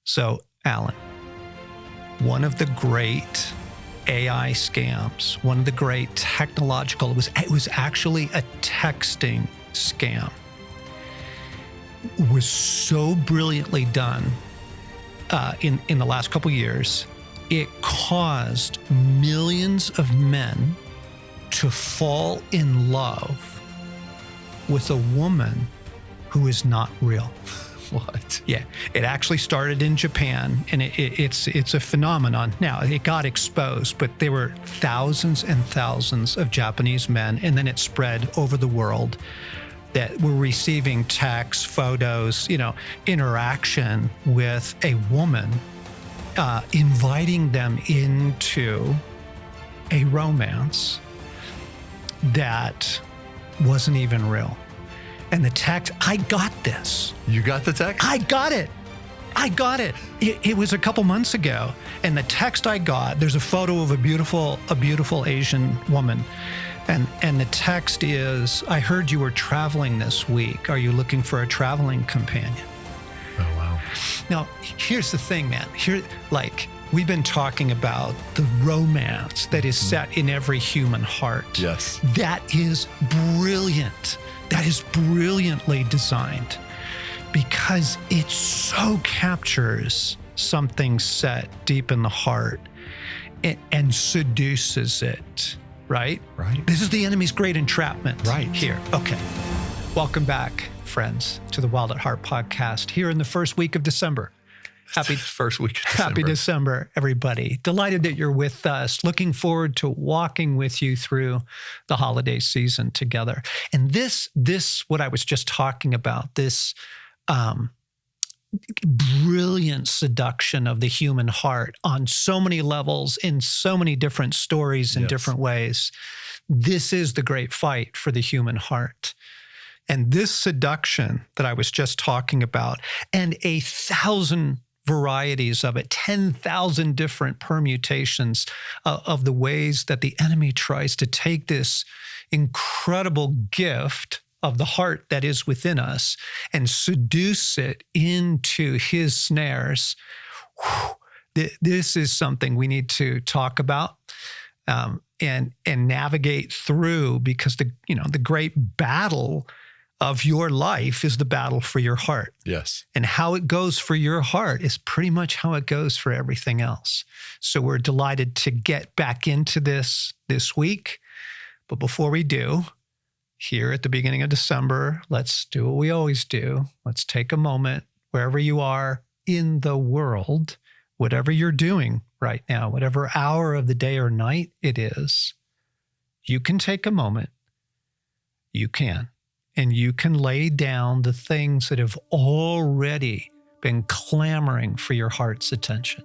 So, Alan, one of the great AI scams, one of the great technological, it was actually a texting scam, was so brilliantly done in the last couple years. It caused millions of men to fall in love with a woman who is not real. What? Yeah, it actually started in Japan, and it's a phenomenon. Now, it got exposed, but there were thousands and thousands of Japanese men, and then it spread over the world that were receiving texts, photos, interaction with a woman, inviting them into a romance that wasn't even real. And the text, I got this. You got the text? I got it. It was a couple months ago. And the text I got, there's a photo of a beautiful Asian woman. And the text is, I heard you were traveling this week. Are you looking for a traveling companion? Oh, wow. Now, here's the thing, man. We've been talking about the romance that is set in every human heart. Yes. That is brilliant. That is brilliantly designed because it so captures something set deep in the heart and seduces it, right? Right. This is the enemy's great entrapment. Right. Here. Okay. Welcome back, friends, to the Wild at Heart podcast here in the first week of December. First week of December. Happy December, everybody. Delighted that you're with us. Looking forward to walking with you through the holiday season together. And this, what I was just talking about, this brilliant seduction of the human heart on so many levels, in so many different stories, in different ways. This is the great fight for the human heart. And this seduction that I was just talking about, and 1,000 varieties of it, 10,000 different permutations of the ways that the enemy tries to take this incredible gift of the heart that is within us and seduce it into his snares. This is something we need to talk about and navigate through, because the great battle of your life is the battle for your heart. Yes. And how it goes for your heart is pretty much how it goes for everything else. So we're delighted to get back into this week. But before we do, here at the beginning of December, let's do what we always do. Let's take a moment, wherever you are in the world, whatever you're doing right now, whatever hour of the day or night it is, you can take a moment. You can. And you can lay down the things that have already been clamoring for your heart's attention.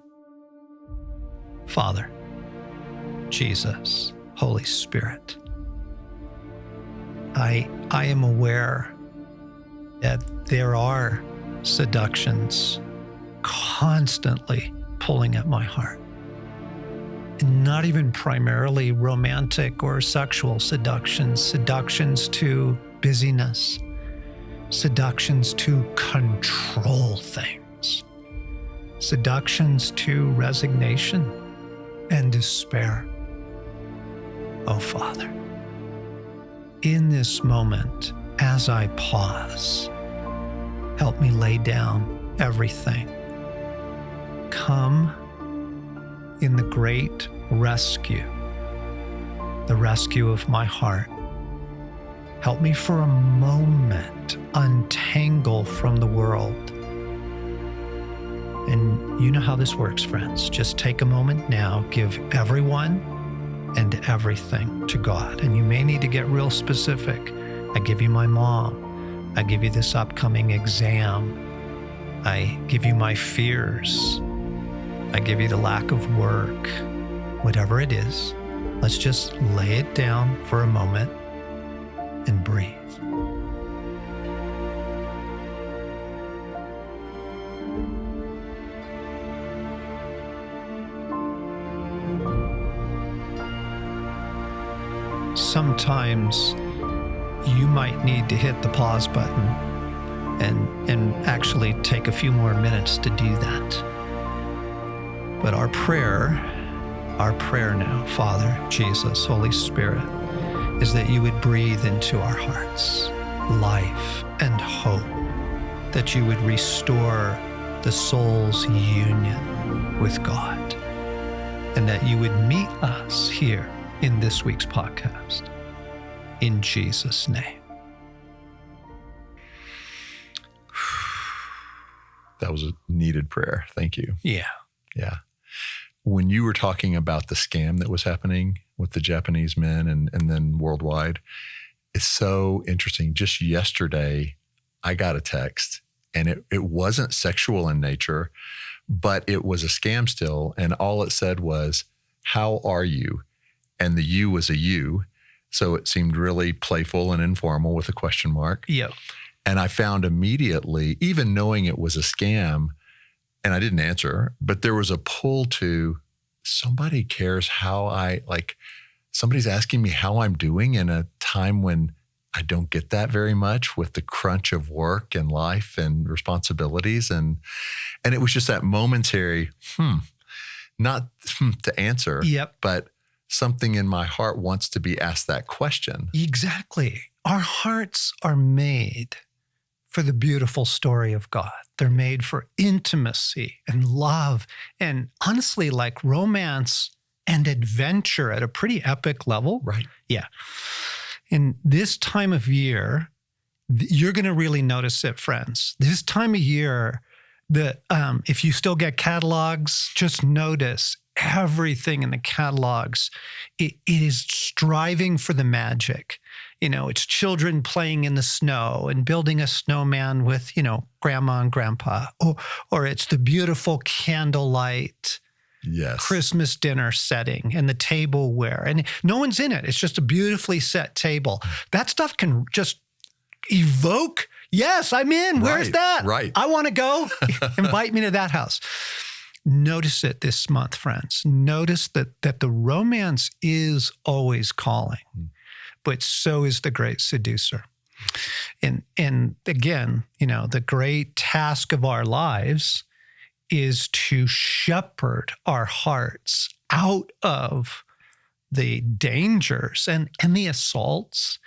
Father, Jesus, Holy Spirit, I am aware that there are seductions constantly pulling at my heart. And not even primarily romantic or sexual seductions to busyness, seductions to control things, seductions to resignation and despair. Oh, Father, in this moment, as I pause, help me lay down everything. Come in the great rescue, the rescue of my heart. Help me for a moment untangle from the world. And you know how this works, friends. Just take a moment now, give everyone and everything to God. And you may need to get real specific. I give you my mom. I give you this upcoming exam. I give you my fears. I give you the lack of work. Whatever it is, let's just lay it down for a moment and breathe. Sometimes you might need to hit the pause button and actually take a few more minutes to do that. But our prayer now, Father, Jesus, Holy Spirit, is that you would breathe into our hearts life and hope, that you would restore the soul's union with God, and that you would meet us here in this week's podcast. In Jesus' name. That was a needed prayer. Thank you. Yeah. Yeah. When you were talking about the scam that was happening with the Japanese men and then worldwide, it's so interesting. Just yesterday, I got a text, and it wasn't sexual in nature, but it was a scam still. And all it said was, "How are you?" And the "you" was a "you." So it seemed really playful and informal with a question mark. Yeah. And I found immediately, even knowing it was a scam, and I didn't answer, but there was a pull to, somebody cares how somebody's asking me how I'm doing in a time when I don't get that very much with the crunch of work and life and responsibilities. And it was just that momentary, not to answer, Yep. but something in my heart wants to be asked that question. Exactly. Our hearts are made for the beautiful story of God. They're made for intimacy and love and honestly, like romance and adventure at a pretty epic level. Right. Yeah. And this time of year, you're going to really notice it, friends. This time of year, if you still get catalogs, just notice everything in the catalogs. It is striving for the magic. It's children playing in the snow and building a snowman with, grandma and grandpa, or it's the beautiful candlelight Christmas dinner setting and the tableware, and no one's in it. It's just a beautifully set table. That stuff can just evoke, yes, I'm in. Where's that? Right. I want to go. Invite me to that house. Notice it this month, friends. Notice that the romance is always calling, but so is the great seducer. And again, the great task of our lives is to shepherd our hearts out of the dangers and the assaults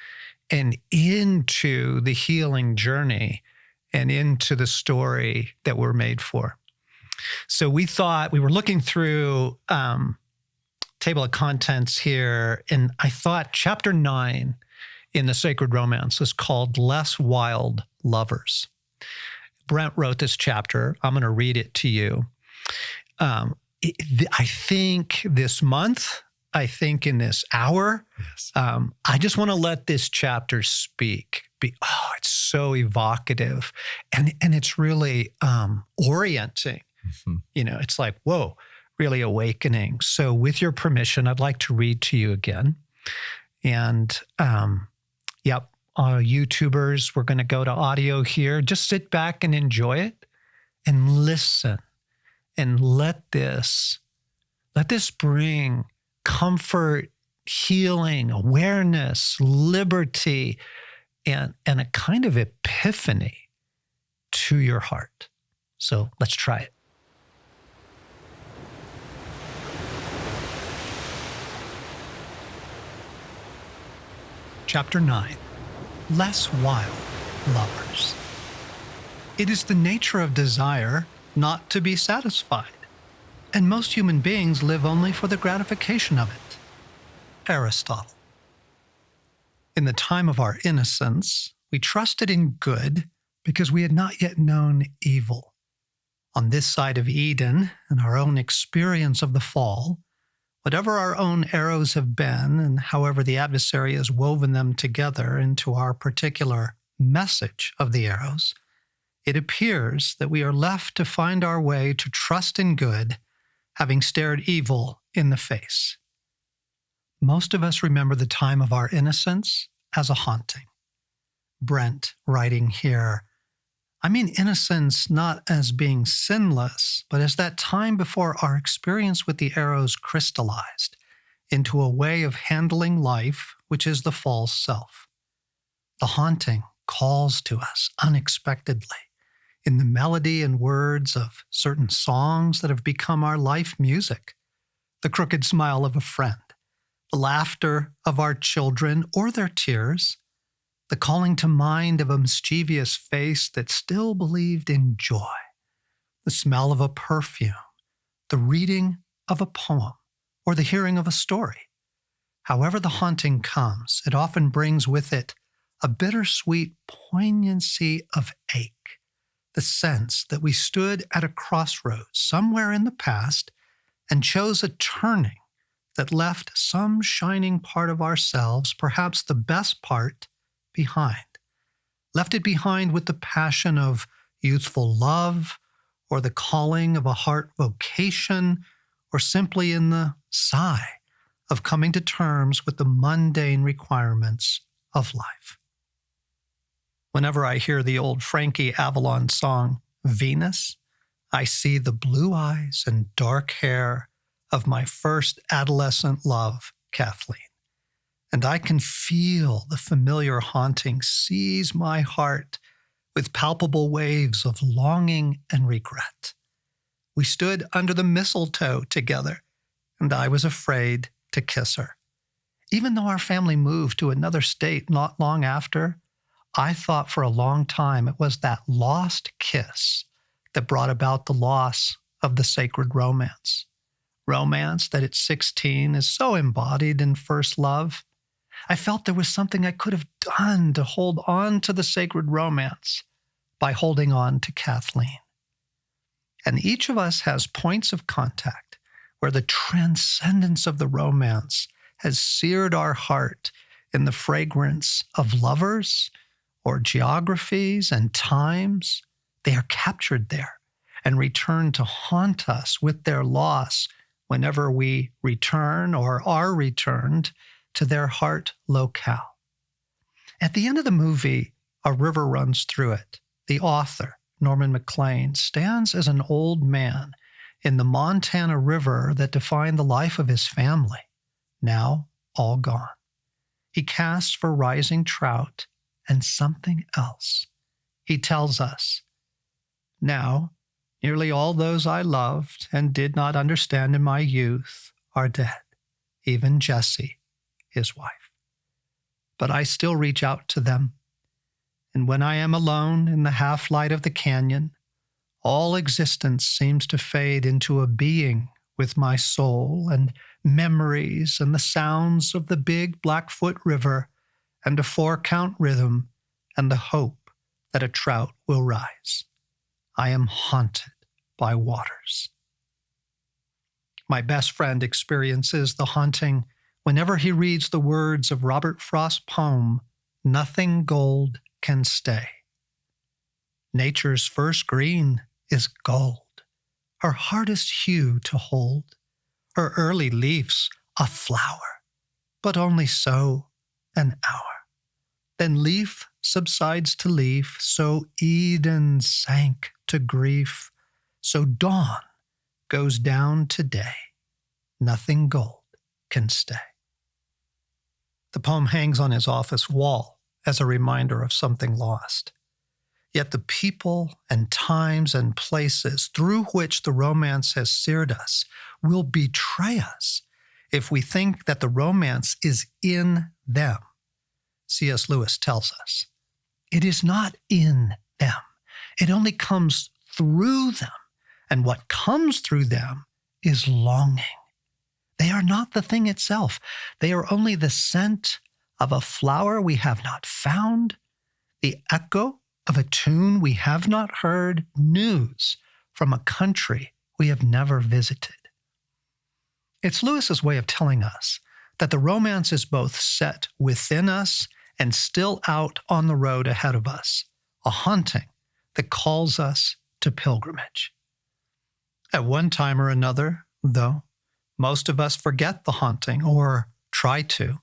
and into the healing journey and into the story that we're made for. So we were looking through table of contents here, and I thought chapter 9 in the Sacred Romance is called Less Wild Lovers. Brent wrote this chapter. I'm going to read it to you. I think this month, in this hour, yes. I just want to let this chapter speak. It's so evocative, and it's really orienting. Mm-hmm. It's like, whoa, really awakening. So with your permission, I'd like to read to you again. And YouTubers, we're going to go to audio here. Just sit back and enjoy it and listen, and let this bring comfort, healing, awareness, liberty, and a kind of epiphany to your heart. So let's try it. Chapter 9, Less Wild Lovers. It is the nature of desire not to be satisfied, and most human beings live only for the gratification of it. Aristotle. In the time of our innocence, we trusted in good because we had not yet known evil. On this side of Eden, in our own experience of the fall, whatever our own arrows have been, and however the adversary has woven them together into our particular message of the arrows, it appears that we are left to find our way to trust in good, having stared evil in the face. Most of us remember the time of our innocence as a haunting. Brent, writing here, I mean innocence not as being sinless, but as that time before our experience with the arrows crystallized into a way of handling life, which is the false self. The haunting calls to us unexpectedly. in the melody and words of certain songs that have become our life music, the crooked smile of a friend, the laughter of our children or their tears, the calling to mind of a mischievous face that still believed in joy, the smell of a perfume, the reading of a poem, or the hearing of a story. However the haunting comes, it often brings with it a bittersweet poignancy of ache, the sense that we stood at a crossroads somewhere in the past and chose a turning that left some shining part of ourselves, perhaps the best part, behind. Left it behind with the passion of youthful love, or the calling of a heart vocation, or simply in the sigh of coming to terms with the mundane requirements of life. Whenever I hear the old Frankie Avalon song, Venus, I see the blue eyes and dark hair of my first adolescent love, Kathleen. And I can feel the familiar haunting seize my heart with palpable waves of longing and regret. We stood under the mistletoe together, and I was afraid to kiss her. Even though our family moved to another state not long after, I thought for a long time it was that lost kiss that brought about the loss of the sacred romance. Romance that at 16 is so embodied in first love. I felt there was something I could have done to hold on to the sacred romance by holding on to Kathleen. And each of us has points of contact where the transcendence of the romance has seared our heart in the fragrance of lovers or geographies and times. They are captured there and return to haunt us with their loss whenever we return or are returned to their heart locale. At the end of the movie, a river runs through it. The author, Norman MacLean, stands as an old man in the Montana River that defined the life of his family, now all gone. He casts for rising trout and something else. He tells us, "Now, nearly all those I loved and did not understand in my youth are dead, even Jessie, his wife. But I still reach out to them, and when I am alone in the half-light of the canyon, all existence seems to fade into a being with my soul and memories and the sounds of the big Blackfoot River and a 4-count rhythm and the hope that a trout will rise. I am haunted by waters." My best friend experiences the haunting whenever he reads the words of Robert Frost's poem, "Nothing Gold Can Stay." Nature's first green is gold, her hardest hue to hold, her early leaves a flower, but only so an hour. Then leaf subsides to leaf, so Eden sank to grief, so dawn goes down to day. Nothing gold can stay. The poem hangs on his office wall as a reminder of something lost. Yet the people and times and places through which the romance has seared us will betray us if we think that the romance is in them. C.S. Lewis tells us, "It is not in them. It only comes through them, and what comes through them is longing. They are not the thing itself. They are only the scent of a flower we have not found, the echo of a tune we have not heard, news from a country we have never visited." It's Lewis's way of telling us that the romance is both set within us and still out on the road ahead of us, a haunting that calls us to pilgrimage. At one time or another, though, most of us forget the haunting, or try to,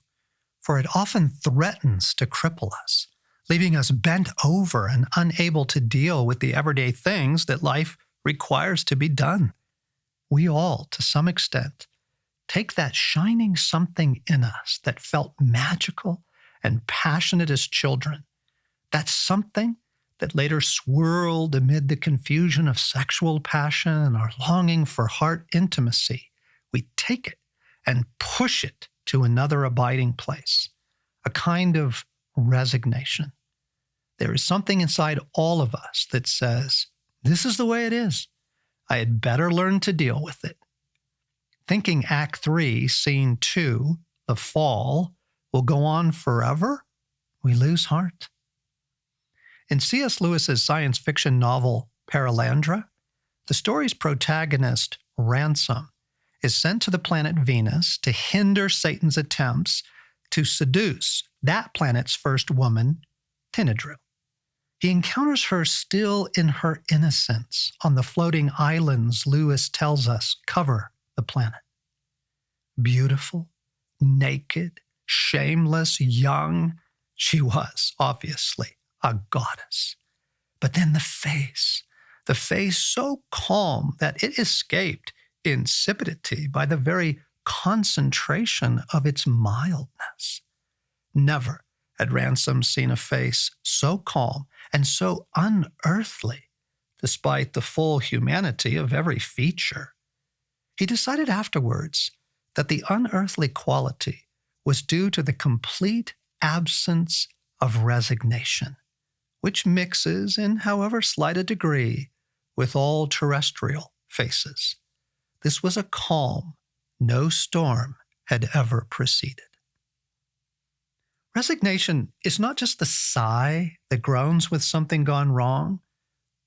for it often threatens to cripple us, leaving us bent over and unable to deal with the everyday things that life requires to be done. We all, to some extent, take that shining something in us that felt magical and passionate as children, that something that later swirled amid the confusion of sexual passion and our longing for heart intimacy, we take it and push it to another abiding place, a kind of resignation. There is something inside all of us that says, this is the way it is. I had better learn to deal with it. Thinking Act 3, Scene 2, the fall, will go on forever, we lose heart. In C.S. Lewis's science fiction novel, Paralandra, the story's protagonist, Ransom, is sent to the planet Venus to hinder Satan's attempts to seduce that planet's first woman, Tinadru. He encounters her still in her innocence on the floating islands Lewis tells us cover the planet. Beautiful, naked, shameless, young, she was, obviously, a goddess. But then the face so calm that it escaped insipidity by the very concentration of its mildness. Never had Ransom seen a face so calm and so unearthly, despite the full humanity of every feature. He decided afterwards that the unearthly quality was due to the complete absence of resignation, which mixes, in however slight a degree, with all terrestrial faces. This was a calm no storm had ever preceded. Resignation is not just the sigh that groans with something gone wrong.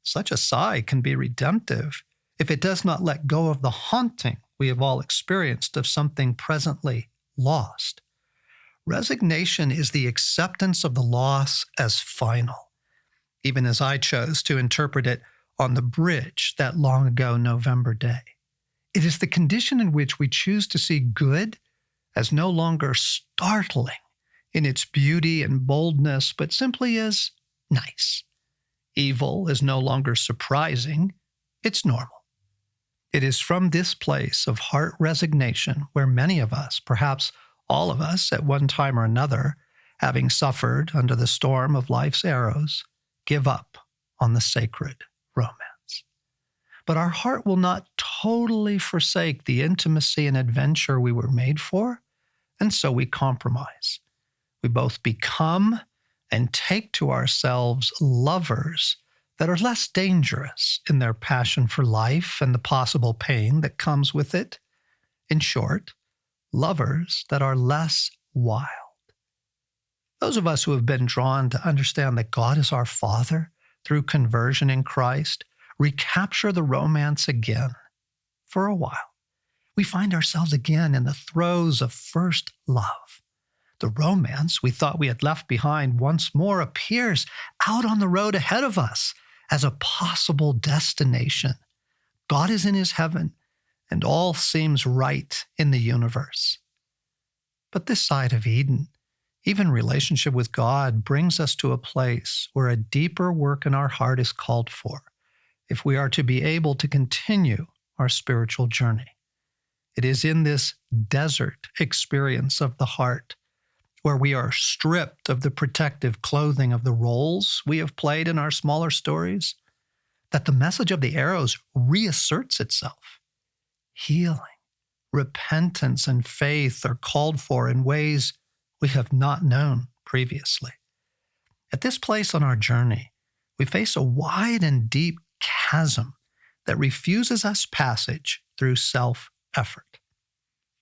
Such a sigh can be redemptive if it does not let go of the haunting we have all experienced of something presently lost. Resignation is the acceptance of the loss as final, even as I chose to interpret it on the bridge that long ago November day. It is the condition in which we choose to see good as no longer startling in its beauty and boldness, but simply as nice. Evil is no longer surprising, it's normal. It is from this place of heart resignation where many of us, perhaps all of us at one time or another, having suffered under the storm of life's arrows, give up on the sacred romance. But our heart will not totally forsake the intimacy and adventure we were made for, and so we compromise. We both become and take to ourselves lovers that are less dangerous in their passion for life and the possible pain that comes with it. In short, lovers that are less wild. Those of us who have been drawn to understand that God is our Father through conversion in Christ recapture the romance again for a while. We find ourselves again in the throes of first love. The romance we thought we had left behind once more appears out on the road ahead of us as a possible destination. God is in his heaven, and all seems right in the universe. But this side of Eden, even relationship with God, brings us to a place where a deeper work in our heart is called for if we are to be able to continue our spiritual journey. It is in this desert experience of the heart where we are stripped of the protective clothing of the roles we have played in our smaller stories, that the message of the arrows reasserts itself. Healing, repentance, and faith are called for in ways we have not known previously. At this place on our journey, we face a wide and deep chasm that refuses us passage through self-effort.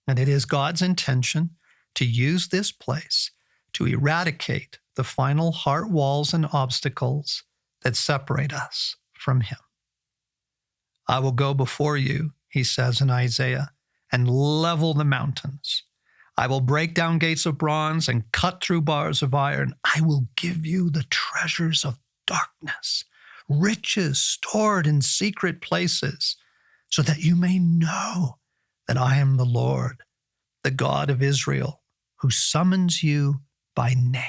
And it is God's intention to use this place to eradicate the final heart walls and obstacles that separate us from him. I will go before you, he says in Isaiah, and level the mountains. I will break down gates of bronze and cut through bars of iron. I will give you the treasures of darkness, riches stored in secret places, so that you may know that I am the Lord, the God of Israel, who summons you by name.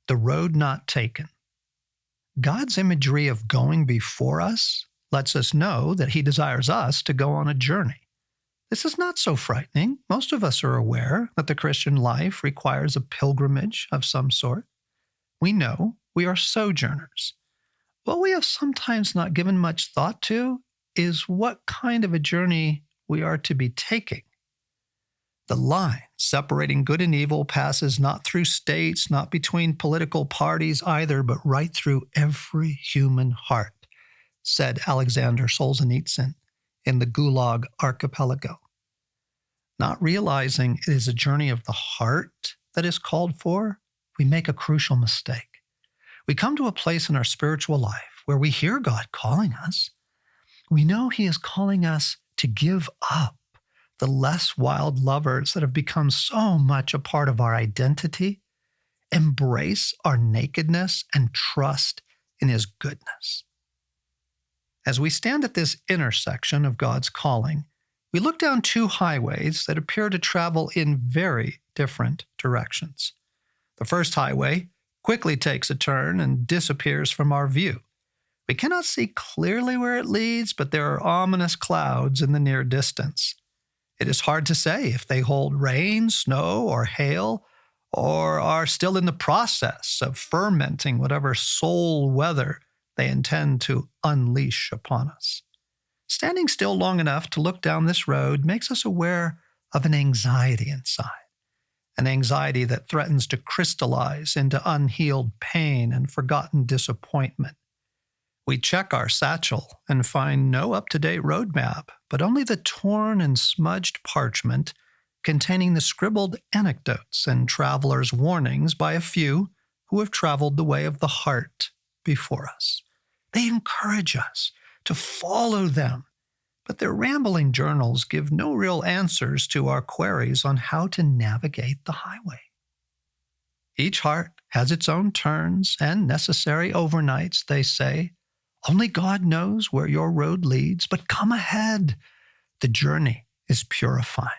The road not taken. God's imagery of going before us lets us know that he desires us to go on a journey. This is not so frightening. Most of us are aware that the Christian life requires a pilgrimage of some sort. We know we are sojourners. What we have sometimes not given much thought to is what kind of a journey we are to be taking. The line separating good and evil passes not through states, not between political parties either, but right through every human heart, said Alexander Solzhenitsyn in the Gulag Archipelago. Not realizing it is a journey of the heart that is called for, we make a crucial mistake. We come to a place in our spiritual life where we hear God calling us. We know He is calling us to give up the less wild lovers that have become so much a part of our identity, embrace our nakedness, and trust in His goodness. As we stand at this intersection of God's calling, we look down two highways that appear to travel in very different directions. The first highway quickly takes a turn and disappears from our view. We cannot see clearly where it leads, but there are ominous clouds in the near distance. It is hard to say if they hold rain, snow, or hail, or are still in the process of fermenting whatever soul weather they intend to unleash upon us. Standing still long enough to look down this road makes us aware of an anxiety inside, an anxiety that threatens to crystallize into unhealed pain and forgotten disappointment. We check our satchel and find no up-to-date roadmap, but only the torn and smudged parchment containing the scribbled anecdotes and travelers' warnings by a few who have traveled the way of the heart before us. They encourage us to follow them, but their rambling journals give no real answers to our queries on how to navigate the highway. Each heart has its own turns and necessary overnights, they say. Only God knows where your road leads, but come ahead. The journey is purifying,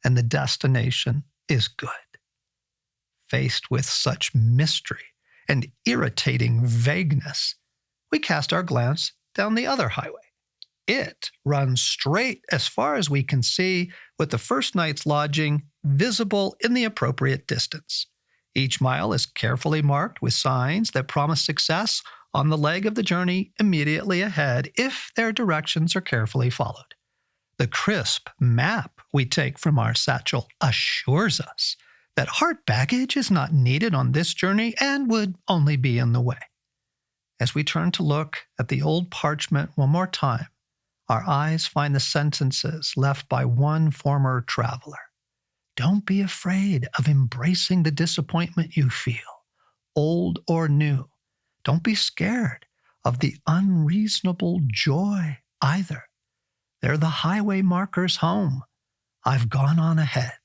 and the destination is good. Faced with such mystery and irritating vagueness, we cast our glance down the other highway. It runs straight as far as we can see, with the first night's lodging visible in the appropriate distance. Each mile is carefully marked with signs that promise success on the leg of the journey immediately ahead if their directions are carefully followed. The crisp map we take from our satchel assures us that heart baggage is not needed on this journey and would only be in the way. As we turn to look at the old parchment one more time, our eyes find the sentences left by one former traveler. Don't be afraid of embracing the disappointment you feel, old or new. Don't be scared of the unreasonable joy either. They're the highway markers home. I've gone on ahead.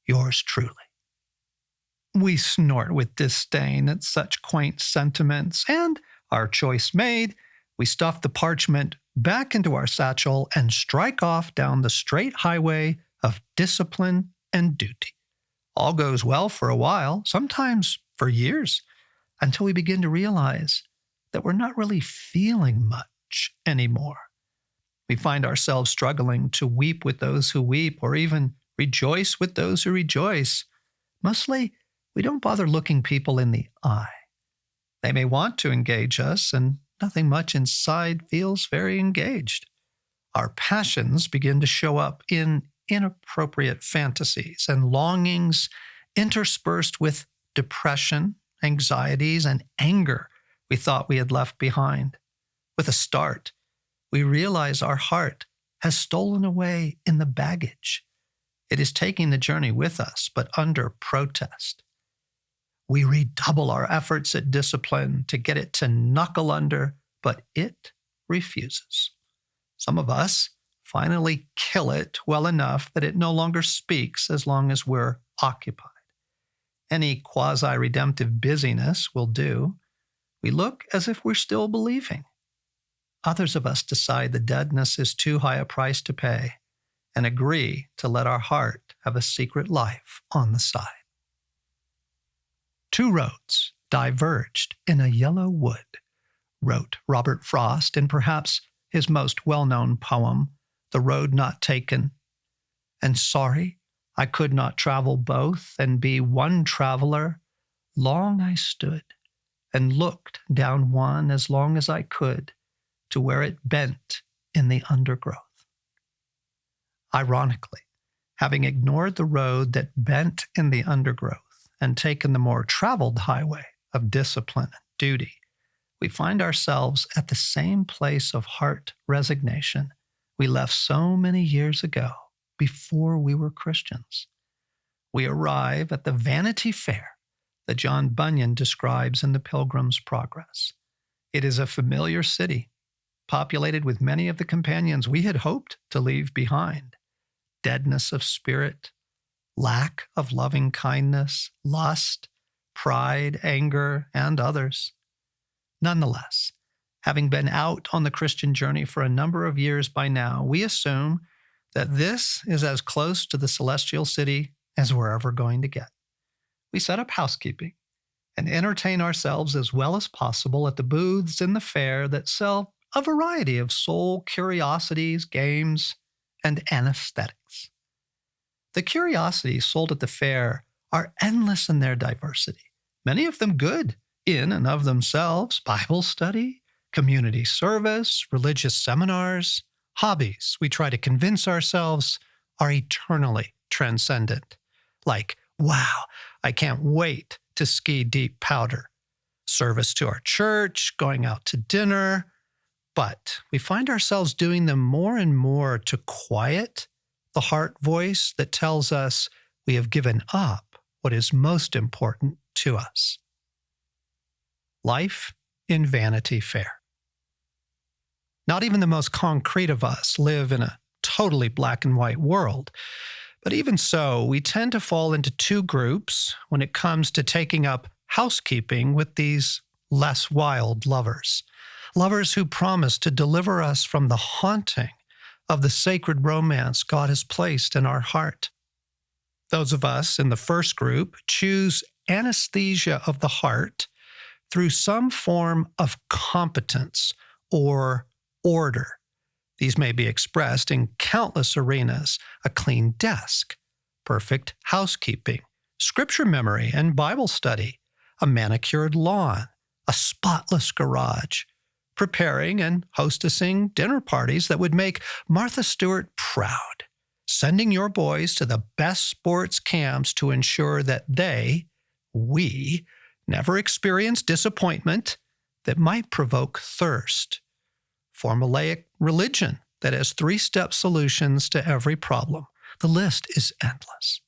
Yours truly. We snort with disdain at such quaint sentiments, and, our choice made, we stuff the parchment back into our satchel and strike off down the straight highway of discipline and duty. All goes well for a while, sometimes for years, until we begin to realize that we're not really feeling much anymore. We find ourselves struggling to weep with those who weep, or even rejoice with those who rejoice. Mostly, we don't bother looking people in the eye. They may want to engage us, and nothing much inside feels very engaged. Our passions begin to show up in inappropriate fantasies and longings interspersed with depression, anxieties, and anger we thought we had left behind. With a start, we realize our heart has stolen away in the baggage. It is taking the journey with us, but under protest. We redouble our efforts at discipline to get it to knuckle under, but it refuses. Some of us finally kill it well enough that it no longer speaks as long as we're occupied. Any quasi-redemptive busyness will do. We look as if we're still believing. Others of us decide the deadness is too high a price to pay and agree to let our heart have a secret life on the side. Two roads diverged in a yellow wood, wrote Robert Frost in perhaps his most well-known poem, The Road Not Taken. And sorry I could not travel both and be one traveler. Long I stood and looked down one as long as I could to where it bent in the undergrowth. Ironically, having ignored the road that bent in the undergrowth and taken the more traveled highway of discipline and duty, we find ourselves at the same place of heart resignation we left so many years ago before we were Christians. We arrive at the Vanity Fair that John Bunyan describes in The Pilgrim's Progress. It is a familiar city, populated with many of the companions we had hoped to leave behind. Deadness of spirit, lack of loving kindness, lust, pride, anger, and others. Nonetheless, having been out on the Christian journey for a number of years by now, we assume that this is as close to the celestial city as we're ever going to get. We set up housekeeping and entertain ourselves as well as possible at the booths in the fair that sell a variety of soul curiosities, games, and anesthetics. The curiosities sold at the fair are endless in their diversity, many of them good in and of themselves: Bible study, community service, religious seminars, hobbies we try to convince ourselves are eternally transcendent, like, wow, I can't wait to ski deep powder, service to our church, going out to dinner. But we find ourselves doing them more and more to quiet the heart voice that tells us we have given up what is most important to us. Life in Vanity Fair. Not even the most concrete of us live in a totally black and white world. But even so, we tend to fall into two groups when it comes to taking up housekeeping with these less wild lovers. Lovers who promise to deliver us from the haunting of the sacred romance God has placed in our heart. Those of us in the first group choose anesthesia of the heart through some form of competence or order. These may be expressed in countless arenas: a clean desk, perfect housekeeping, scripture memory and Bible study, a manicured lawn, a spotless garage, preparing and hostessing dinner parties that would make Martha Stewart proud, sending your boys to the best sports camps to ensure that we, never experience disappointment that might provoke thirst, formulaic religion that has three-step solutions to every problem. The list is endless.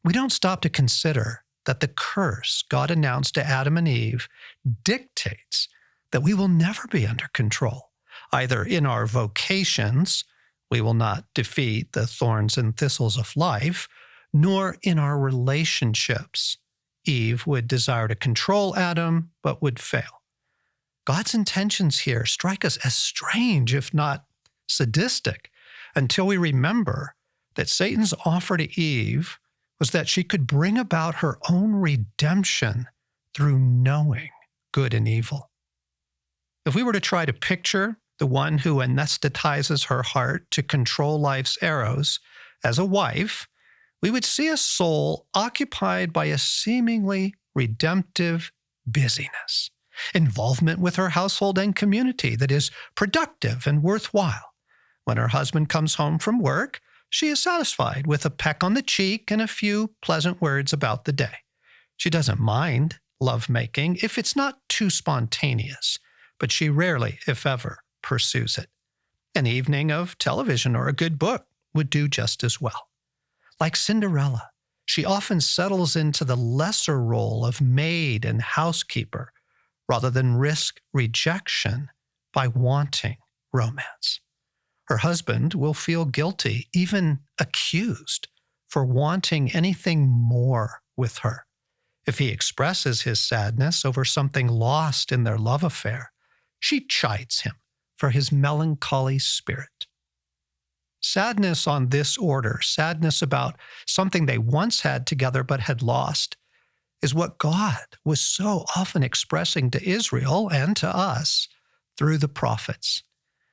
We don't stop to consider that the curse God announced to Adam and Eve dictates that we will never be under control. Either in our vocations, we will not defeat the thorns and thistles of life, nor in our relationships. Eve would desire to control Adam, but would fail. God's intentions here strike us as strange, if not sadistic, until we remember that Satan's offer to Eve was that she could bring about her own redemption through knowing good and evil. If we were to try to picture the one who anesthetizes her heart to control life's arrows as a wife, we would see a soul occupied by a seemingly redemptive busyness, involvement with her household and community that is productive and worthwhile. When her husband comes home from work, she is satisfied with a peck on the cheek and a few pleasant words about the day. She doesn't mind lovemaking if it's not too spontaneous, but she rarely, if ever, pursues it. An evening of television or a good book would do just as well. Like Cinderella, she often settles into the lesser role of maid and housekeeper rather than risk rejection by wanting romance. Her husband will feel guilty, even accused, for wanting anything more with her. If he expresses his sadness over something lost in their love affair, she chides him for his melancholy spirit. Sadness on this order, sadness about something they once had together but had lost, is what God was so often expressing to Israel and to us through the prophets.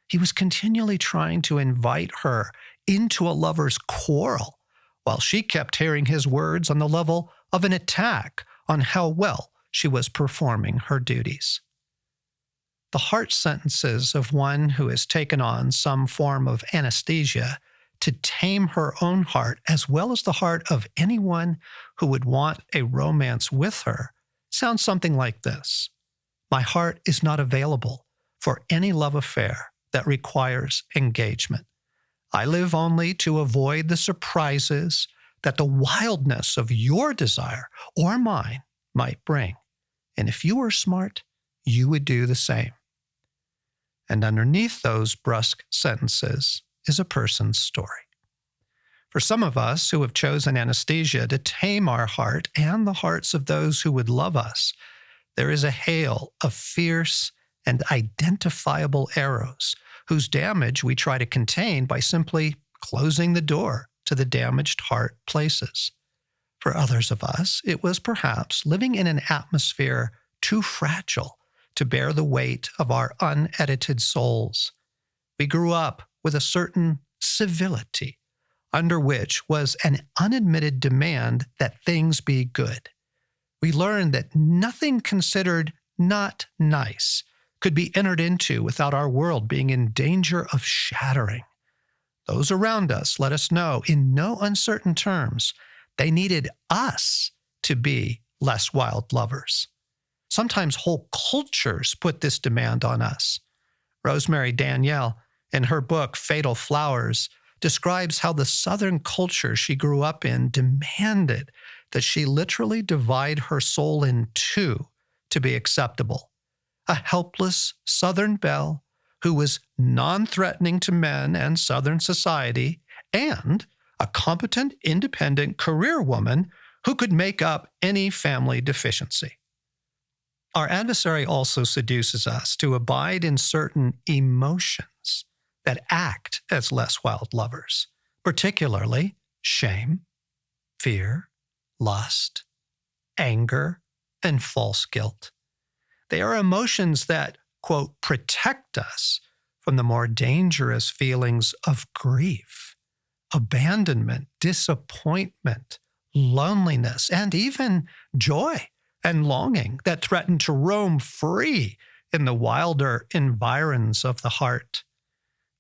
He was continually trying to invite her into a lover's quarrel, while she kept hearing his words on the level of an attack on how well she was performing her duties. The heart sentences of one who has taken on some form of anesthesia to tame her own heart, as well as the heart of anyone who would want a romance with her, sounds something like this. My heart is not available for any love affair that requires engagement. I live only to avoid the surprises that the wildness of your desire or mine might bring. And if you were smart, you would do the same. And underneath those brusque sentences is a person's story. For some of us who have chosen anesthesia to tame our heart and the hearts of those who would love us, there is a hail of fierce and identifiable arrows whose damage we try to contain by simply closing the door to the damaged heart places. For others of us, it was perhaps living in an atmosphere too fragile to bear the weight of our unedited souls. We grew up with a certain civility, under which was an unadmitted demand that things be good. We learned that nothing considered not nice could be entered into without our world being in danger of shattering. Those around us let us know in no uncertain terms they needed us to be less wild lovers. Sometimes whole cultures put this demand on us. Rosemary Danielle, in her book Fatal Flowers, describes how the Southern culture she grew up in demanded that she literally divide her soul in two to be acceptable. A helpless Southern belle who was non-threatening to men and Southern society, and a competent, independent career woman who could make up any family deficiency. Our adversary also seduces us to abide in certain emotions that act as less wild lovers, particularly shame, fear, lust, anger, and false guilt. They are emotions that, quote, protect us from the more dangerous feelings of grief, abandonment, disappointment, loneliness, and even joy and longing that threaten to roam free in the wilder environs of the heart.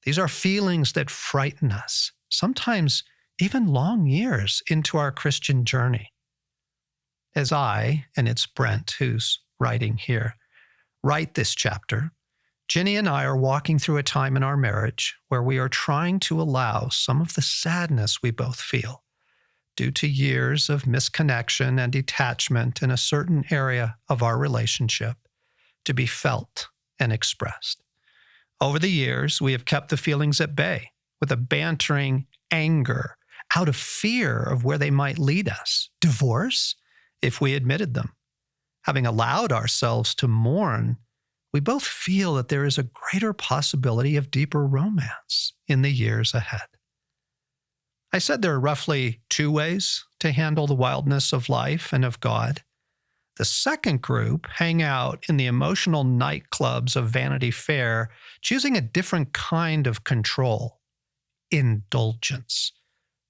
These are feelings that frighten us, sometimes even long years into our Christian journey. As I, and it's Brent who's writing here, write this chapter, Jenny and I are walking through a time in our marriage where we are trying to allow some of the sadness we both feel due to years of misconnection and detachment in a certain area of our relationship to be felt and expressed. Over the years, we have kept the feelings at bay with a bantering anger out of fear of where they might lead us. Divorce, if we admitted them. Having allowed ourselves to mourn, we both feel that there is a greater possibility of deeper romance in the years ahead. I said there are roughly two ways to handle the wildness of life and of God. The second group hang out in the emotional nightclubs of Vanity Fair, choosing a different kind of control, indulgence.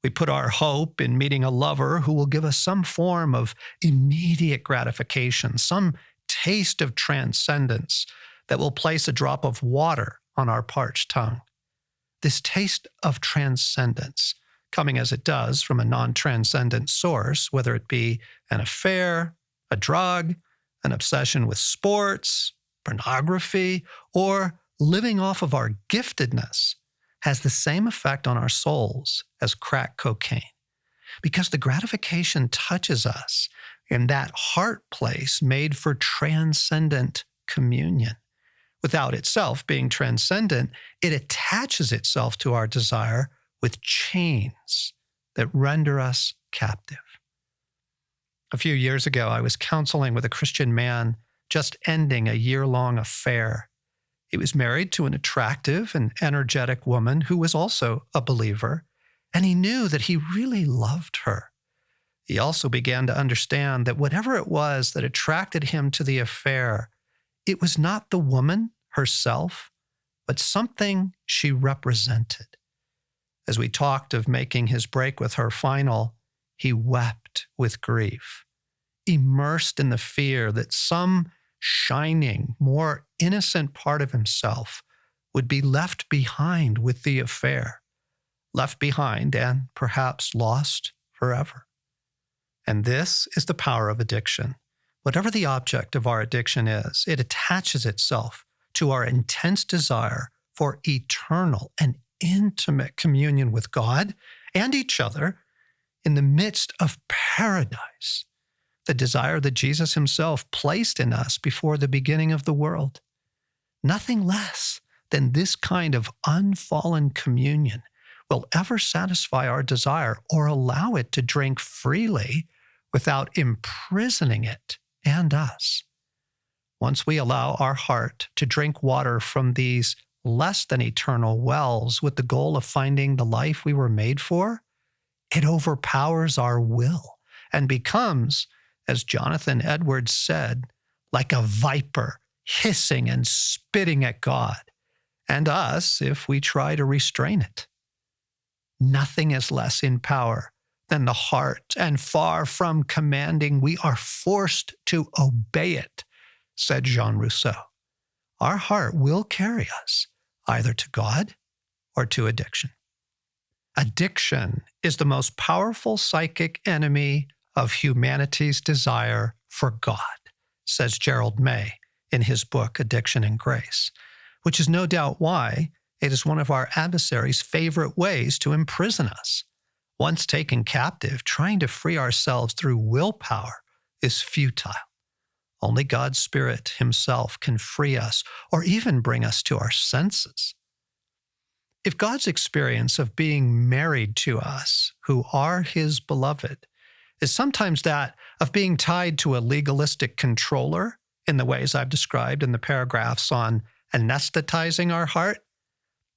We put our hope in meeting a lover who will give us some form of immediate gratification, some taste of transcendence that will place a drop of water on our parched tongue. This taste of transcendence, coming as it does from a non-transcendent source, whether it be an affair, a drug, an obsession with sports, pornography, or living off of our giftedness, has the same effect on our souls as crack cocaine, because the gratification touches us in that heart place made for transcendent communion. Without itself being transcendent, it attaches itself to our desire with chains that render us captive. A few years ago, I was counseling with a Christian man just ending a year-long affair. He was married to an attractive and energetic woman who was also a believer, and he knew that he really loved her. He also began to understand that whatever it was that attracted him to the affair, it was not the woman herself, but something she represented. As we talked of making his break with her final, he wept with grief. immersed in the fear that some shining, more innocent part of himself would be left behind with the affair, left behind and perhaps lost forever. And this is the power of addiction. Whatever the object of our addiction is, it attaches itself to our intense desire for eternal and intimate communion with God and each other in the midst of paradise, the desire that Jesus himself placed in us before the beginning of the world. Nothing less than this kind of unfallen communion will ever satisfy our desire or allow it to drink freely without imprisoning it and us. Once we allow our heart to drink water from these less than eternal wells with the goal of finding the life we were made for, it overpowers our will and becomes, as Jonathan Edwards said, like a viper hissing and spitting at God and us if we try to restrain it. Nothing is less in power than the heart, and far from commanding, we are forced to obey it, said Jean Rousseau. Our heart will carry us either to God or to addiction. Addiction is the most powerful psychic enemy of humanity's desire for God, says Gerald May in his book, Addiction and Grace, which is no doubt why it is one of our adversaries' favorite ways to imprison us. Once taken captive, trying to free ourselves through willpower is futile. Only God's Spirit himself can free us or even bring us to our senses. If God's experience of being married to us, who are his beloved, is sometimes that of being tied to a legalistic controller in the ways I've described in the paragraphs on anesthetizing our heart,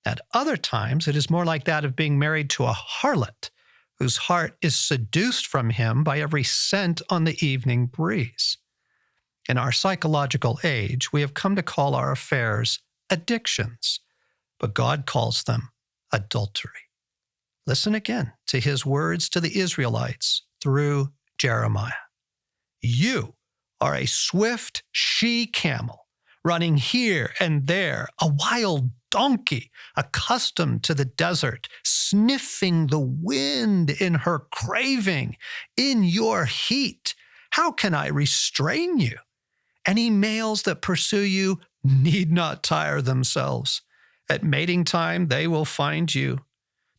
at other times it is more like that of being married to a harlot whose heart is seduced from him by every scent on the evening breeze. In our psychological age, we have come to call our affairs addictions, but God calls them adultery. Listen again to his words to the Israelites through Jeremiah. You are a swift she-camel, running here and there, a wild donkey, accustomed to the desert, sniffing the wind in her craving. In your heat, how can I restrain you? Any males that pursue you need not tire themselves. At mating time, they will find you.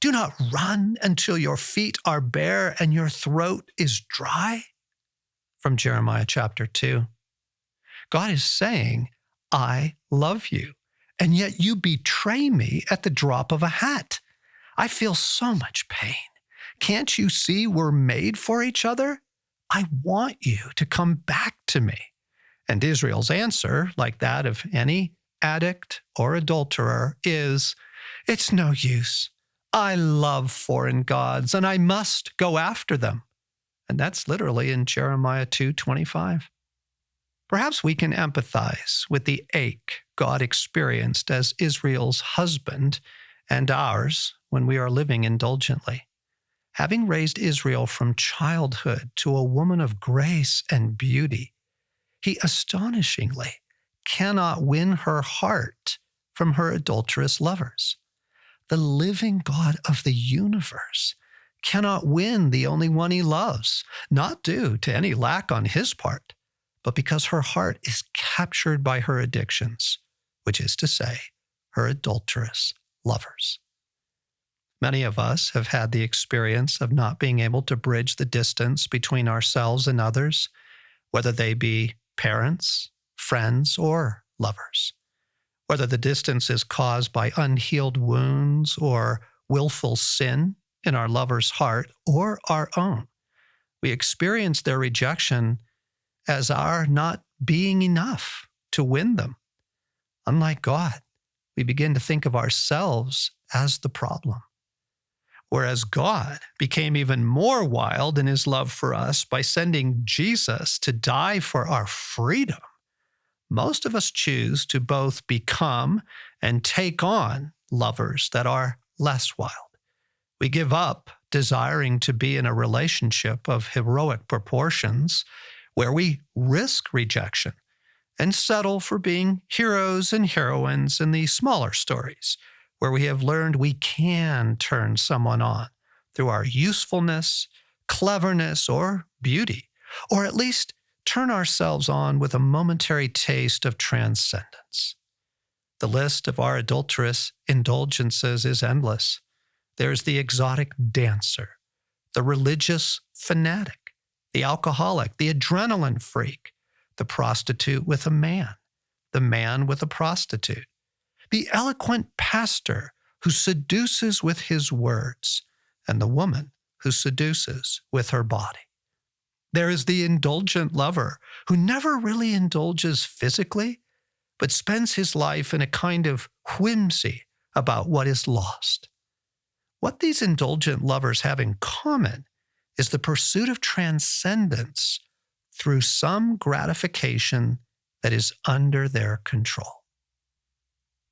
Do not run until your feet are bare and your throat is dry. From Jeremiah chapter 2. God is saying, I love you, and yet you betray me at the drop of a hat. I feel so much pain. Can't you see we're made for each other? I want you to come back to me. And Israel's answer, like that of any addict or adulterer, is, it's no use. I love foreign gods, and I must go after them. And that's literally in Jeremiah 2:25. Perhaps we can empathize with the ache God experienced as Israel's husband and ours when we are living indulgently. Having raised Israel from childhood to a woman of grace and beauty, he astonishingly cannot win her heart from her adulterous lovers. The living God of the universe cannot win the only one he loves, not due to any lack on his part, but because her heart is captured by her addictions, which is to say, her adulterous lovers. Many of us have had the experience of not being able to bridge the distance between ourselves and others, whether they be parents, friends, or lovers. Whether the distance is caused by unhealed wounds or willful sin in our lover's heart or our own, we experience their rejection as our not being enough to win them. Unlike God, we begin to think of ourselves as the problem. Whereas God became even more wild in his love for us by sending Jesus to die for our freedom, most of us choose to both become and take on lovers that are less wild. We give up desiring to be in a relationship of heroic proportions where we risk rejection and settle for being heroes and heroines in the smaller stories, where we have learned we can turn someone on through our usefulness, cleverness, or beauty, or at least turn ourselves on with a momentary taste of transcendence. The list of our adulterous indulgences is endless. There's the exotic dancer, the religious fanatic, the alcoholic, the adrenaline freak, the prostitute with a man, the man with a prostitute, the eloquent pastor who seduces with his words, and the woman who seduces with her body. There is the indulgent lover who never really indulges physically, but spends his life in a kind of whimsy about what is lost. What these indulgent lovers have in common is the pursuit of transcendence through some gratification that is under their control.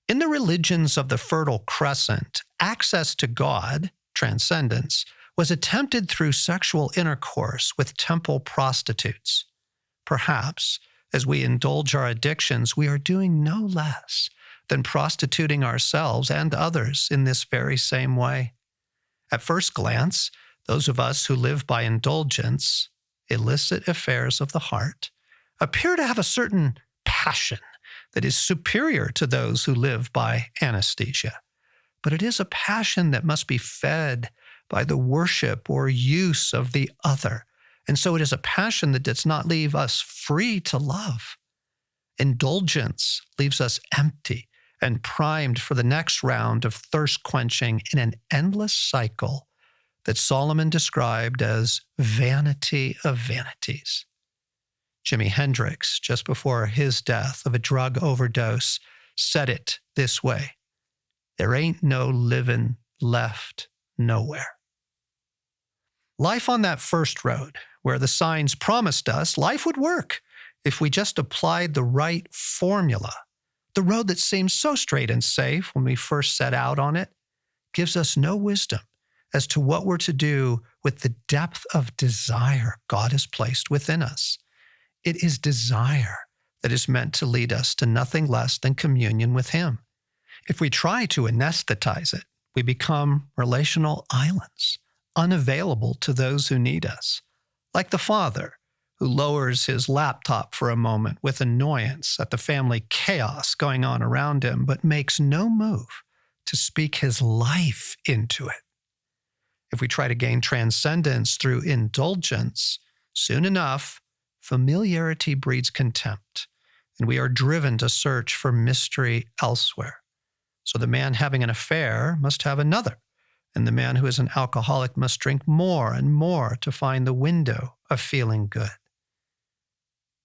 In the religions of the Fertile Crescent, access to God, transcendence, was attempted through sexual intercourse with temple prostitutes. Perhaps, as we indulge our addictions, we are doing no less than prostituting ourselves and others in this very same way. At first glance, those of us who live by indulgence, illicit affairs of the heart, appear to have a certain passion that is superior to those who live by anesthesia. But it is a passion that must be fed by the worship or use of the other. And so it is a passion that does not leave us free to love. Indulgence leaves us empty and primed for the next round of thirst quenching in an endless cycle that Solomon described as vanity of vanities. Jimi Hendrix, just before his death of a drug overdose, said it this way: "There ain't no living left nowhere." Life on that first road, where the signs promised us life would work if we just applied the right formula, the road that seems so straight and safe when we first set out on it, gives us no wisdom as to what we're to do with the depth of desire God has placed within us. It is desire that is meant to lead us to nothing less than communion with Him. If we try to anesthetize it, we become relational islands, unavailable to those who need us, like the father who lowers his laptop for a moment with annoyance at the family chaos going on around him, but makes no move to speak his life into it. If we try to gain transcendence through indulgence, soon enough, familiarity breeds contempt, and we are driven to search for mystery elsewhere. So the man having an affair must have another, and the man who is an alcoholic must drink more and more to find the window of feeling good.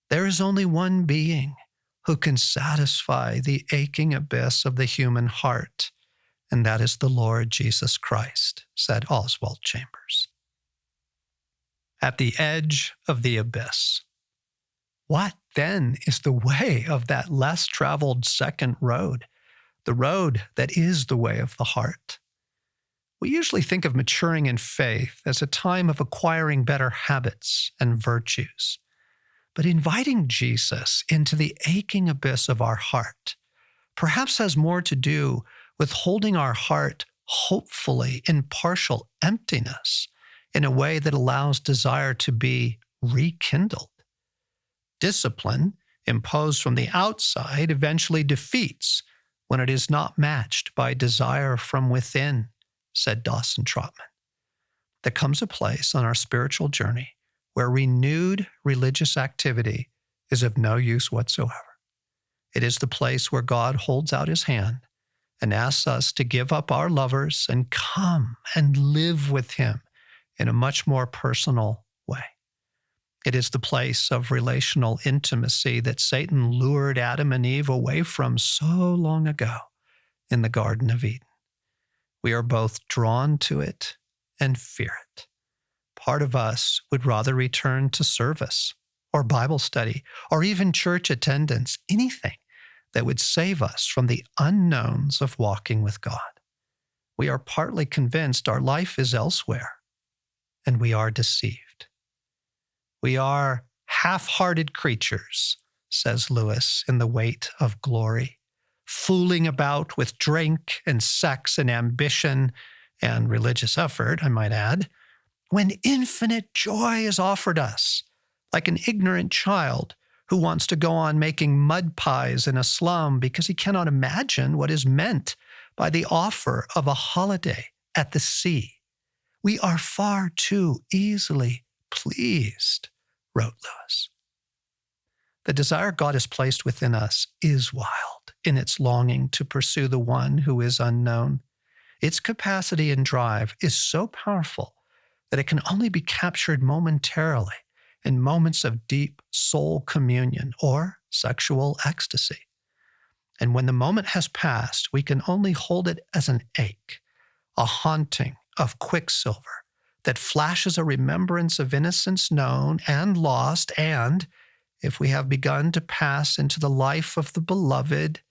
There is only one being who can satisfy the aching abyss of the human heart, and that is the Lord Jesus Christ, said Oswald Chambers. At the edge of the abyss. What then is the way of that less traveled second road, the road that is the way of the heart? We usually think of maturing in faith as a time of acquiring better habits and virtues. But inviting Jesus into the aching abyss of our heart perhaps has more to do with holding our heart hopefully in partial emptiness in a way that allows desire to be rekindled. Discipline, imposed from the outside, eventually defeats when it is not matched by desire from within, said Dawson Trotman. There comes a place on our spiritual journey where renewed religious activity is of no use whatsoever. It is the place where God holds out His hand and asks us to give up our lovers and come and live with Him in a much more personal way. It is the place of relational intimacy that Satan lured Adam and Eve away from so long ago in the Garden of Eden. We are both drawn to it and fear it. Part of us would rather return to service or Bible study or even church attendance, anything that would save us from the unknowns of walking with God. We are partly convinced our life is elsewhere, and we are deceived. We are half-hearted creatures, says Lewis in The Weight of Glory, fooling about with drink and sex and ambition and religious effort, I might add, when infinite joy is offered us, like an ignorant child who wants to go on making mud pies in a slum because he cannot imagine what is meant by the offer of a holiday at the sea. We are far too easily pleased, wrote Lewis. The desire God has placed within us is wild in its longing to pursue the one who is unknown. Its capacity and drive is so powerful that it can only be captured momentarily in moments of deep soul communion or sexual ecstasy. And when the moment has passed, we can only hold it as an ache, a haunting of quicksilver that flashes a remembrance of innocence known and lost, and, if we have begun to pass into the life of the beloved,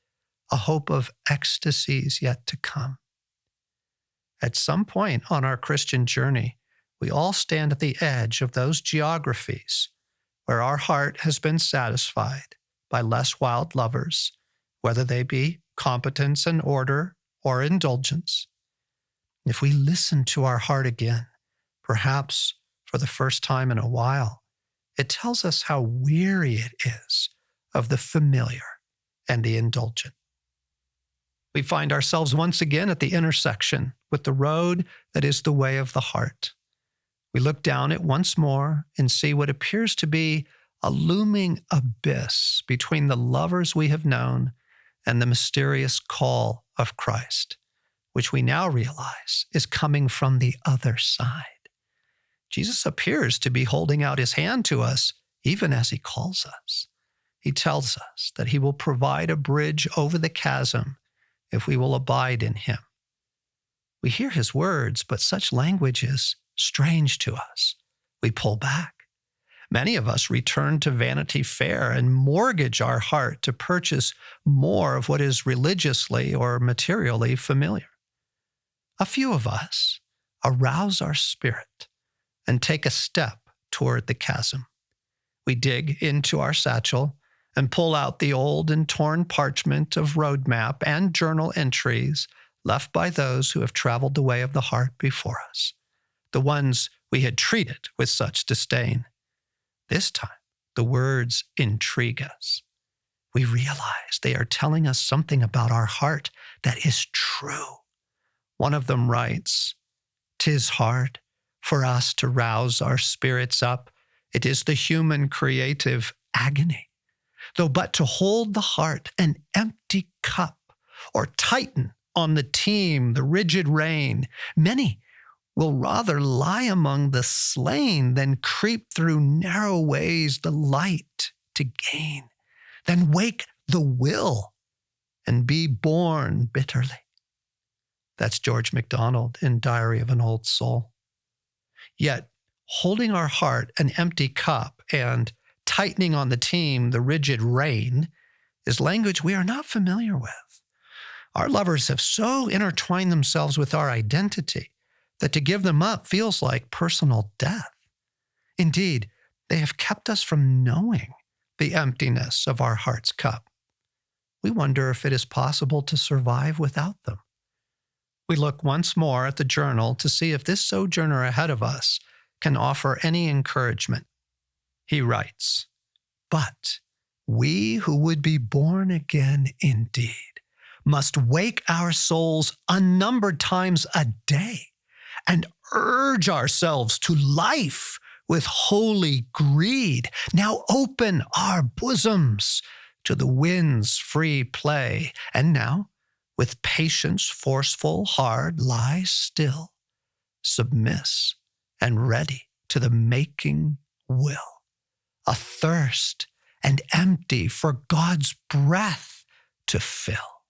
a hope of ecstasies yet to come. At some point on our Christian journey, we all stand at the edge of those geographies where our heart has been satisfied by less wild lovers, whether they be competence and order or indulgence. If we listen to our heart again, perhaps for the first time in a while, it tells us how weary it is of the familiar and the indulgent. We find ourselves once again at the intersection with the road that is the way of the heart. We look down it once more and see what appears to be a looming abyss between the lovers we have known and the mysterious call of Christ, which we now realize is coming from the other side. Jesus appears to be holding out his hand to us even as he calls us. He tells us that he will provide a bridge over the chasm if we will abide in him. We hear his words, but such language is strange to us. We pull back. Many of us return to Vanity Fair and mortgage our heart to purchase more of what is religiously or materially familiar. A few of us arouse our spirit and take a step toward the chasm. We dig into our satchel and pull out the old and torn parchment of roadmap and journal entries left by those who have traveled the way of the heart before us, the ones we had treated with such disdain. This time, the words intrigue us. We realize they are telling us something about our heart that is true. One of them writes, "'Tis hard for us to rouse our spirits up. It is the human creative agony. Though but to hold the heart an empty cup, or tighten on the team the rigid rein, many will rather lie among the slain than creep through narrow ways the light to gain, than wake the will and be born bitterly." That's George MacDonald in Diary of an Old Soul. Yet, holding our heart an empty cup and tightening on the team the rigid rein is language we are not familiar with. Our lovers have so intertwined themselves with our identity that to give them up feels like personal death. Indeed, they have kept us from knowing the emptiness of our heart's cup. We wonder if it is possible to survive without them. We look once more at the journal to see if this sojourner ahead of us can offer any encouragement. He writes, "But we who would be born again indeed must wake our souls unnumbered times a day and urge ourselves to life with holy greed. Now open our bosoms to the wind's free play, and now, with patience forceful, hard, lie still, submiss and ready to the making will, athirst and empty for God's breath to fill."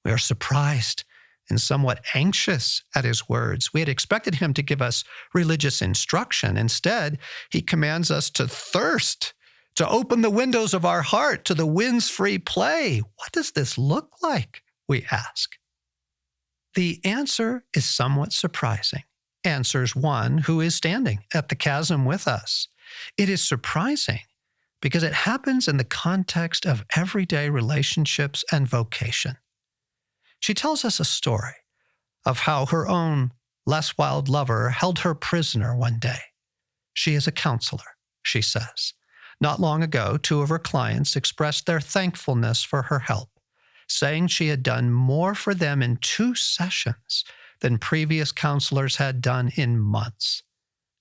We are surprised and somewhat anxious at his words. We had expected him to give us religious instruction. Instead, he commands us to thirst, to open the windows of our heart to the wind's free play. What does this look like, we ask? The answer is somewhat surprising answers one who is standing at the chasm with us. It is surprising because it happens in the context of everyday relationships and vocation. She tells us a story of how her own less wild lover held her prisoner one day. She is a counselor, she says. Not long ago, 2 of her clients expressed their thankfulness for her help, saying she had done more for them in 2 sessions than previous counselors had done in months.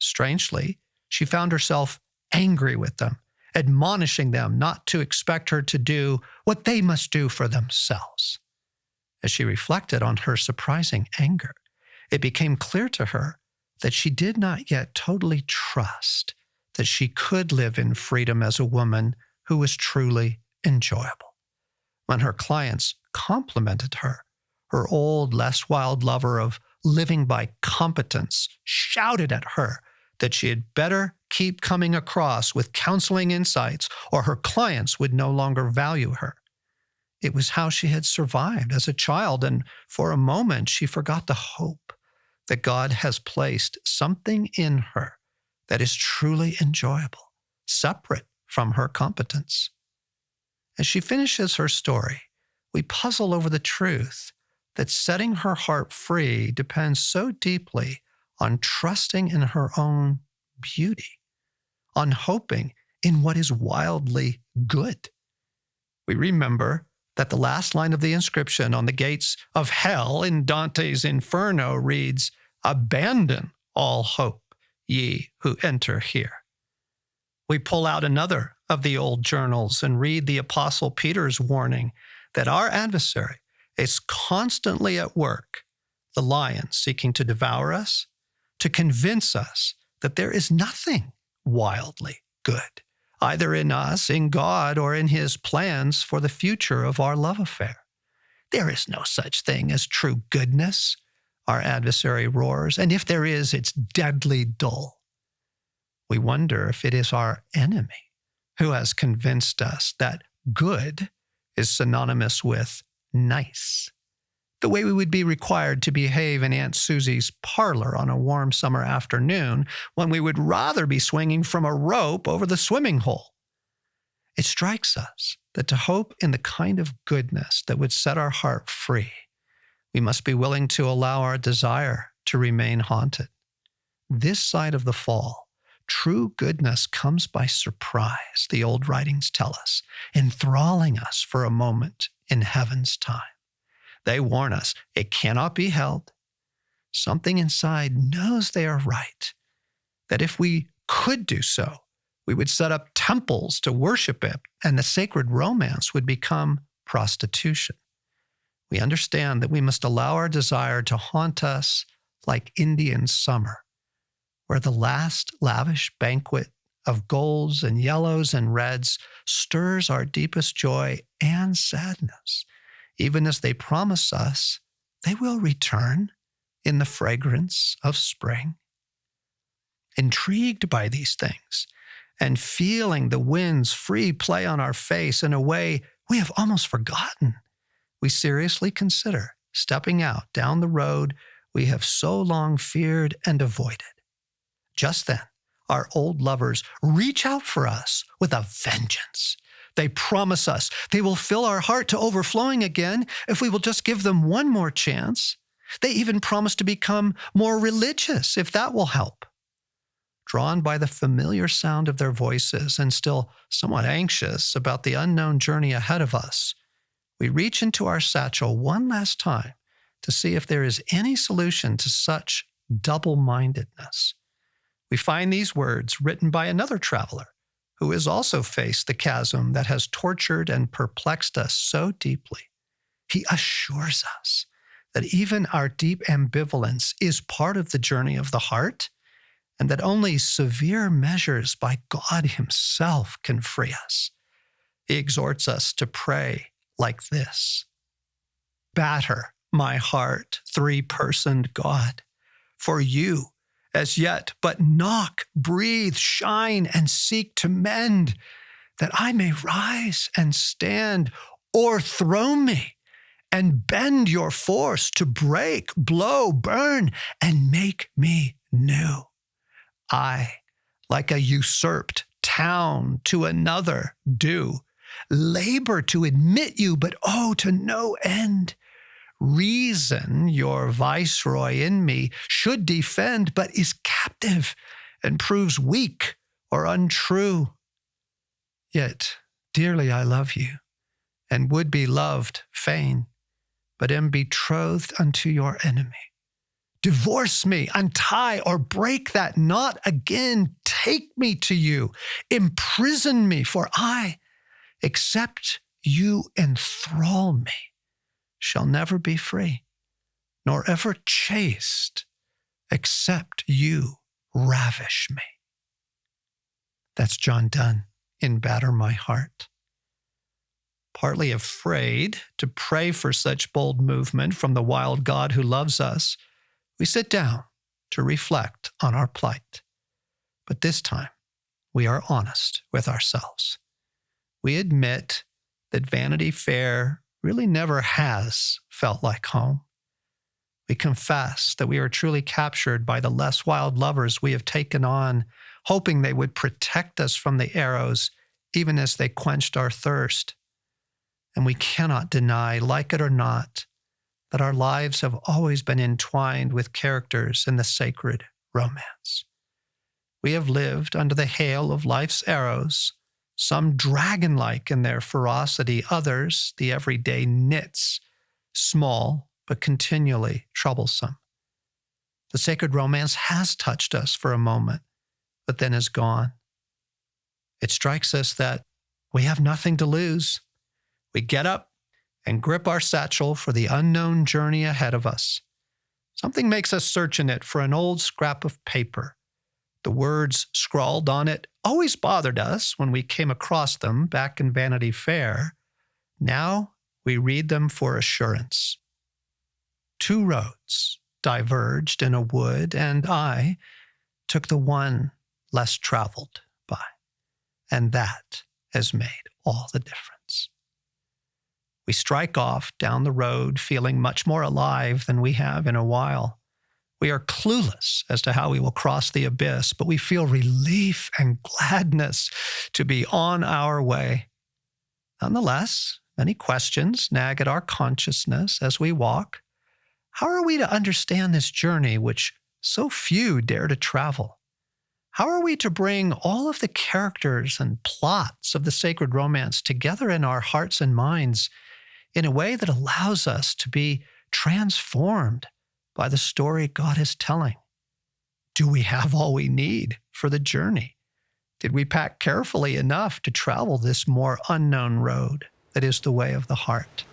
Strangely, she found herself angry with them, admonishing them not to expect her to do what they must do for themselves. As she reflected on her surprising anger, it became clear to her that she did not yet totally trust that she could live in freedom as a woman who was truly enjoyable. When her clients complimented her, her old, less wild lover of living by competence shouted at her that she had better keep coming across with counseling insights or her clients would no longer value her. It was how she had survived as a child, and for a moment she forgot the hope that God has placed something in her that is truly enjoyable, separate from her competence. As she finishes her story, we puzzle over the truth that setting her heart free depends so deeply on trusting in her own beauty, on hoping in what is wildly good. We remember that the last line of the inscription on the gates of hell in Dante's Inferno reads, "Abandon all hope, ye who enter here." We pull out another of the old journals and read the Apostle Peter's warning that our adversary is constantly at work, the lion seeking to devour us, to convince us that there is nothing wildly good, either in us, in God, or in his plans for the future of our love affair. There is no such thing as true goodness, our adversary roars, and if there is, it's deadly dull. We wonder if it is our enemy who has convinced us that good is synonymous with nice, the way we would be required to behave in Aunt Susie's parlor on a warm summer afternoon when we would rather be swinging from a rope over the swimming hole. It strikes us that to hope in the kind of goodness that would set our heart free, we must be willing to allow our desire to remain haunted. This side of the fall, true goodness comes by surprise, the old writings tell us, enthralling us for a moment in heaven's time. They warn us it cannot be held. Something inside knows they are right, that if we could do so, we would set up temples to worship it, and the sacred romance would become prostitution. We understand that we must allow our desire to haunt us like Indian summer, where the last lavish banquet of golds and yellows and reds stirs our deepest joy and sadness, even as they promise us they will return in the fragrance of spring. Intrigued by these things and feeling the wind's free play on our face in a way we have almost forgotten, we seriously consider stepping out down the road we have so long feared and avoided. Just then, our old lovers reach out for us with a vengeance. They promise us they will fill our heart to overflowing again if we will just give them one more chance. They even promise to become more religious if that will help. Drawn by the familiar sound of their voices and still somewhat anxious about the unknown journey ahead of us, we reach into our satchel one last time to see if there is any solution to such double-mindedness. We find these words written by another traveler who has also faced the chasm that has tortured and perplexed us so deeply. He assures us that even our deep ambivalence is part of the journey of the heart, and that only severe measures by God himself can free us. He exhorts us to pray like this: "Batter my heart, three-personed God, for you, as yet, but knock, breathe, shine, and seek to mend, that I may rise and stand, o'erthrow me, and bend your force to break, blow, burn, and make me new. I, like a usurped town to another, do labor to admit you, but oh, to no end. Reason, your viceroy in me, should defend, but is captive and proves weak or untrue. Yet dearly I love you, and would be loved fain, but am betrothed unto your enemy. Divorce me, untie or break that knot again. Take me to you, imprison me, for I, except you enthrall me, shall never be free, nor ever chaste, except you ravish me. That's John Donne in Batter My Heart. Partly afraid to pray for such bold movement from the wild God who loves us, we sit down to reflect on our plight. But this time, we are honest with ourselves. We admit that Vanity Fair really never has felt like home. We confess that we are truly captured by the less wild lovers we have taken on, hoping they would protect us from the arrows, even as they quenched our thirst. And we cannot deny, like it or not, that our lives have always been entwined with characters in the sacred romance. We have lived under the hail of life's arrows, some dragon-like in their ferocity, others the everyday nits, small but continually troublesome. The sacred romance has touched us for a moment, but then is gone. It strikes us that we have nothing to lose. We get up and grip our satchel for the unknown journey ahead of us. Something makes us search in it for an old scrap of paper. The words scrawled on it always bothered us when we came across them back in Vanity Fair. Now we read them for assurance. 2 roads diverged in a wood, and I took the one less traveled by, and that has made all the difference. We strike off down the road feeling much more alive than we have in a while. We are clueless as to how we will cross the abyss, but we feel relief and gladness to be on our way. Nonetheless, many questions nag at our consciousness as we walk. How are we to understand this journey which so few dare to travel? How are we to bring all of the characters and plots of the sacred romance together in our hearts and minds in a way that allows us to be transformed by the story God is telling? Do we have all we need for the journey? Did we pack carefully enough to travel this more unknown road that is the way of the heart?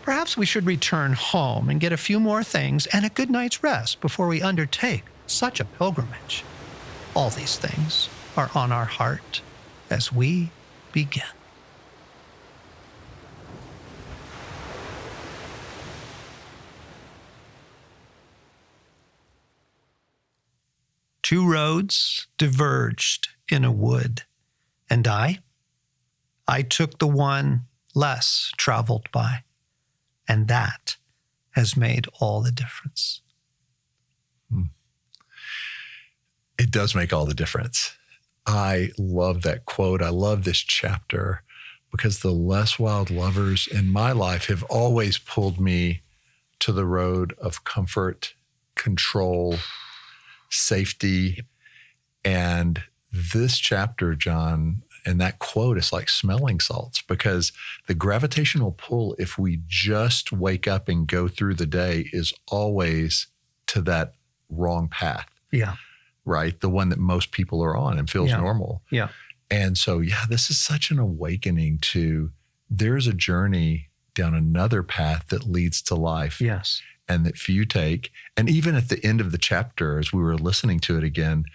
Perhaps we should return home and get a few more things and a good night's rest before we undertake such a pilgrimage. All these things are on our heart as we begin. Two roads diverged in a wood, and I took the one less traveled by, and that has made all the difference. It does make all the difference. I love that quote. I love this chapter because the less wild lovers in my life have always pulled me to the road of comfort, control, safety. And this chapter, John, and that quote is like smelling salts, because the gravitational pull, if we just wake up and go through the day, is always to that wrong path. Yeah. Right? The one that most people are on and feels normal. Yeah. And so, this is such an awakening to there's a journey down another path that leads to life. Yes. And that few take. And even at the end of the chapter, as we were listening to it again,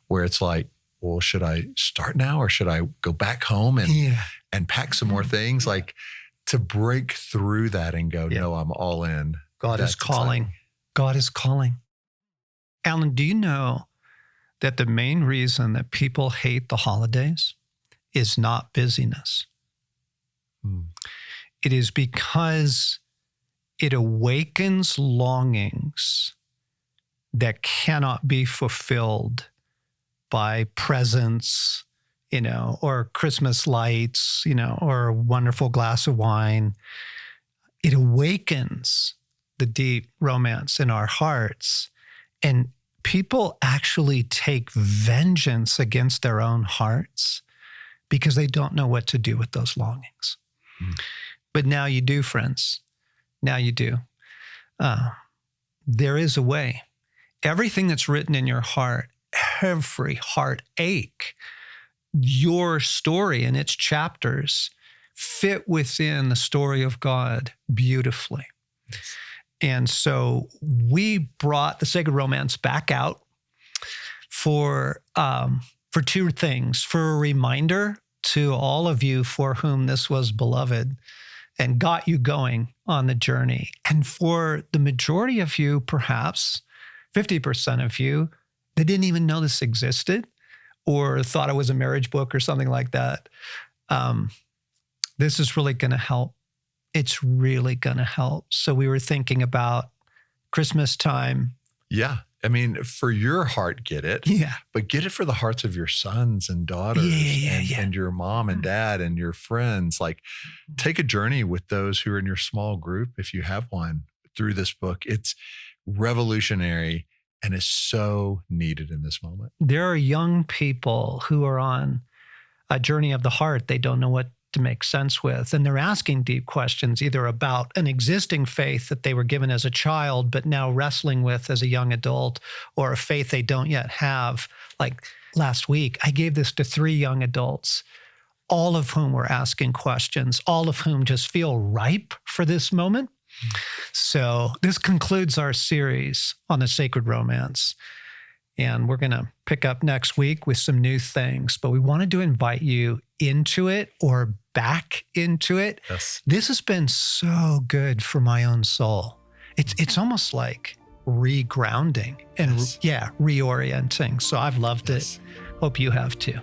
where it's like, well, should I start now or should I go back home and pack some more things? Like to break through that and go, no, I'm all in. God is calling. Exciting. God is calling. Alan, do you know that the main reason that people hate the holidays is not busyness? It is because it awakens longings that cannot be fulfilled by presents, or Christmas lights, or a wonderful glass of wine. It awakens the deep romance in our hearts. And people actually take vengeance against their own hearts because they don't know what to do with those longings. But now you do, friends. Now you do. There is a way. Everything that's written in your heart, every heartache, your story and its chapters fit within the story of God beautifully. Yes. And so we brought the Sacred Romance back out for two things: for a reminder to all of you for whom this was beloved and got you going on the journey, and for the majority of you, perhaps 50% of you, that didn't even know this existed or thought it was a marriage book or something like that. This is really going to help. It's really going to help. So we were thinking about Christmas time. Yeah. I mean, for your heart, get it. Yeah. But get it for the hearts of your sons and daughters and your mom and dad and your friends. Like, take a journey with those who are in your small group, if you have one, through this book. It's revolutionary and is so needed in this moment. There are young people who are on a journey of the heart they don't know what to make sense with. And they're asking deep questions, either about an existing faith that they were given as a child, but now wrestling with as a young adult, or a faith they don't yet have. Like last week, I gave this to 3 young adults, all of whom were asking questions, all of whom just feel ripe for this moment. So this concludes our series on the Sacred Romance. And we're going to pick up next week with some new things, but we wanted to invite you into it or back into it. Yes. This has been so good for my own soul. It's almost like regrounding and reorienting. So I've loved it. Hope you have too.